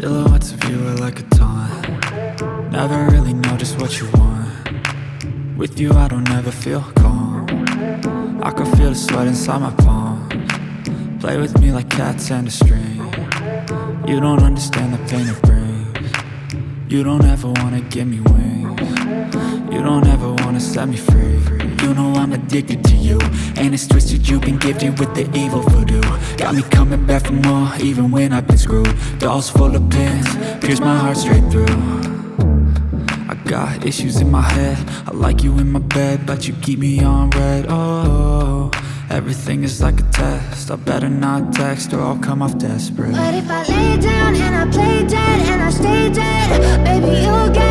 Silhouettes of you are like a taunt. Never really know just what you want. With you I don't ever feel calm. I can feel the sweat inside my palms. Play with me like cats and a string. You don't understand the pain it brings. You don't ever wanna give me wings. You don't ever wanna set me free. You know I'm addicted to you, and it's twisted, you've been gifted with the evil voodoo. Got me coming back for more, even when I've been screwed. Dolls full of pins, pierce my heart straight through. I got issues in my head, I like you in my bed, but you keep me on red. Oh, everything is like a test, I better not text or I'll come off desperate. But if I lay down and I play dead and I stay dead, baby you'll get